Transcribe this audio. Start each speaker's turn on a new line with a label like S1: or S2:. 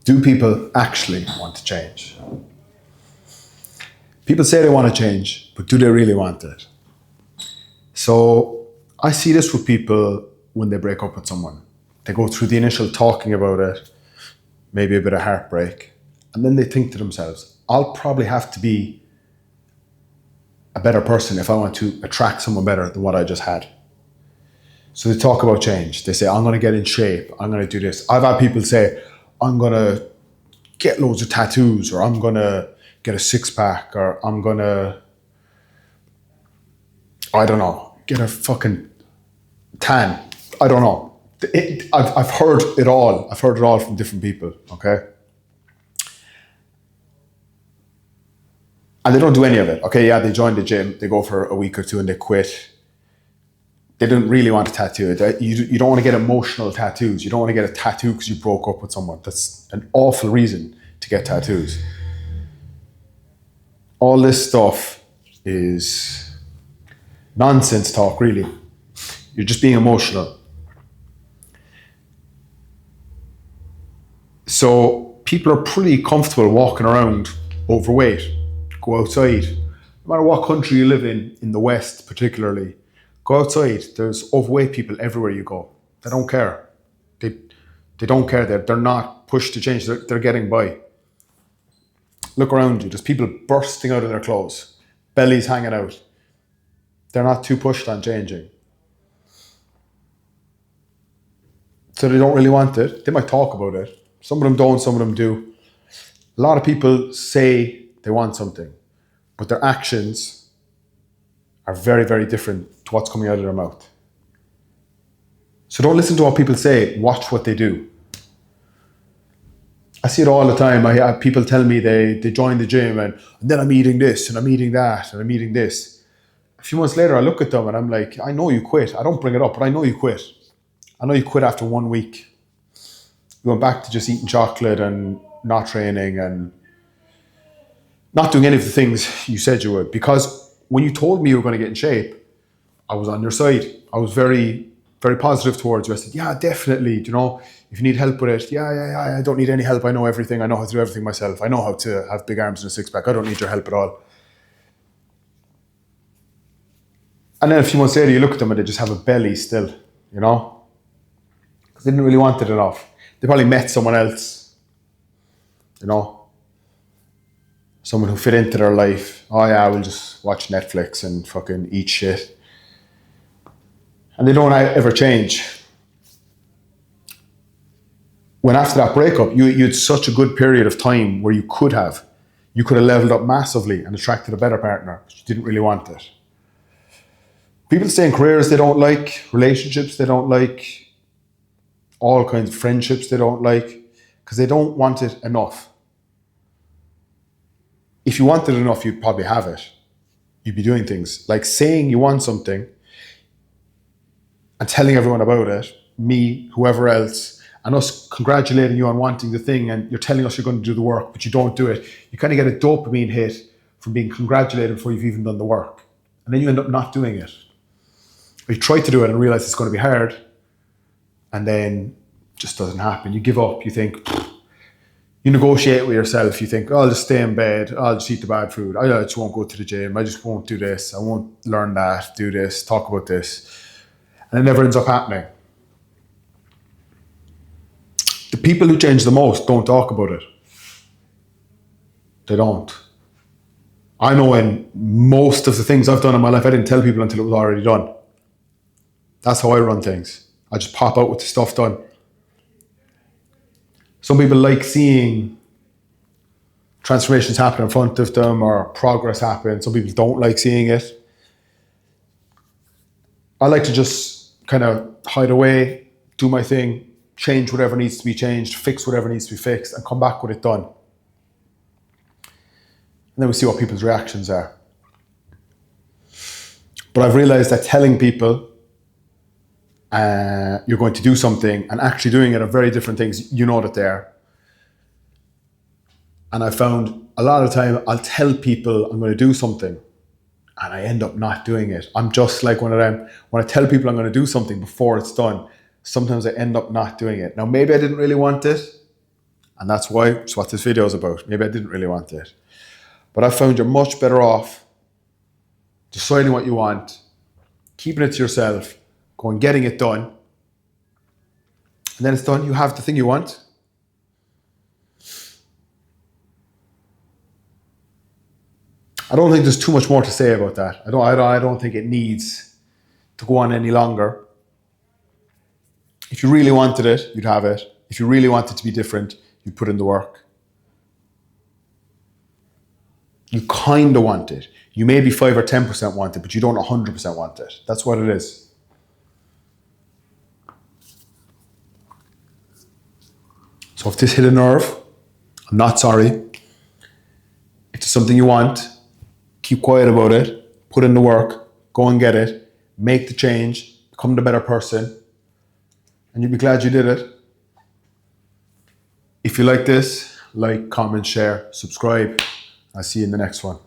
S1: Do people actually want to change? People say they want to change, but do they really want it? So I see this with people when they break up with someone. They go through the initial talking about it, maybe a bit of heartbreak, and then they think to themselves, I'll probably have to be a better person if I want to attract someone better than what I just had. So they talk about change. They say, I'm going to get in shape. I'm going to do this. I've had people say, I'm going to get loads of tattoos, or I'm going to get a six pack, or I'm going to, I don't know, get a fucking tan. I don't know. I've heard it all. I've heard it all from different people, okay? And they don't do any of it. Okay, yeah, they join the gym, they go for a week or two and they quit. They didn't really want to tattoo it. You don't want to get emotional tattoos. You don't want to get a tattoo because you broke up with someone. That's an awful reason to get tattoos. All this stuff is nonsense talk, really. You're just being emotional. So people are pretty comfortable walking around overweight. Go outside. No matter what country you live in the West particularly, go outside. There's overweight people everywhere you go. They don't care. They don't care. They're not pushed to change. They're getting by. Look around you. There's people bursting out of their clothes, bellies hanging out. They're not too pushed on changing. So they don't really want it. They might talk about it. Some of them don't, some of them do. A lot of people say they want something, but their actions are very, very different to what's coming out of their mouth. So don't listen to what people say, watch what they do. I see it all the time. I have people tell me they join the gym and then I'm eating this and I'm eating that and I'm eating this. A few months later, I look at them and I'm like, I know you quit. I don't bring it up, but I know you quit. I know you quit after 1 week. You went back to just eating chocolate and not training and not doing any of the things you said you would. Because when you told me you were going to get in shape, I was on your side. I was very, very positive towards you. I said, yeah, definitely. You know, if you need help with it, yeah, I don't need any help. I know everything. I know how to do everything myself. I know how to have big arms and a six pack. I don't need your help at all. And then a few months later, you look at them and they just have a belly still, you know? Because they didn't really want it enough. They probably met someone else, you know? Someone who fit into their life. Oh yeah, we'll just watch Netflix and fucking eat shit. And they don't ever change. When after that breakup, you had such a good period of time where you could have leveled up massively and attracted a better partner, but you didn't really want it. People stay in careers they don't like, relationships they don't like, all kinds of friendships they don't like, because they don't want it enough. If you wanted enough, you'd probably have it. You'd be doing things like saying you want something and telling everyone about it, me, whoever else, and us congratulating you on wanting the thing, and you're telling us you're going to do the work, but you don't do it. You kind of get a dopamine hit from being congratulated before you've even done the work. And then you end up not doing it. Or you try to do it and realize it's going to be hard, and then it just doesn't happen. You give up, you think, you negotiate with yourself, you think, oh, I'll just stay in bed, I'll just eat the bad food, I just won't go to the gym, I just won't do this, I won't learn that, do this, talk about this. And it never ends up happening. The people who change the most don't talk about it. They don't. I know in most of the things I've done in my life, I didn't tell people until it was already done. That's how I run things. I just pop out with the stuff done. Some people like seeing transformations happen in front of them or progress happen. Some people don't like seeing it. I like to just kind of hide away, do my thing, change whatever needs to be changed, fix whatever needs to be fixed, and come back with it done. And then we see what people's reactions are. But I've realized that telling people you're going to do something and actually doing it are very different things. You know that they are. And I found a lot of the time I'll tell people I'm going to do something and I end up not doing it. I'm just like one of them. When I tell people I'm going to do something before it's done, sometimes I end up not doing it. Now, maybe I didn't really want it, and that's what this video is about. Maybe I didn't really want it. But I found you're much better off deciding what you want, keeping it to yourself, going getting it done, and then it's done. You have the thing you want. I don't think there's too much more to say about that. I don't think it needs to go on any longer. If you really wanted it, you'd have it. If you really want it to be different, you'd put in the work. You kind of want it. You maybe 5 or 10% want it, but you don't 100% want it. That's what it is. So if this hit a nerve, I'm not sorry. If it's something you want, keep quiet about it, put in the work, go and get it, make the change, become the better person, and you'll be glad you did it. If you like this, like, comment, share, subscribe. I'll see you in the next one.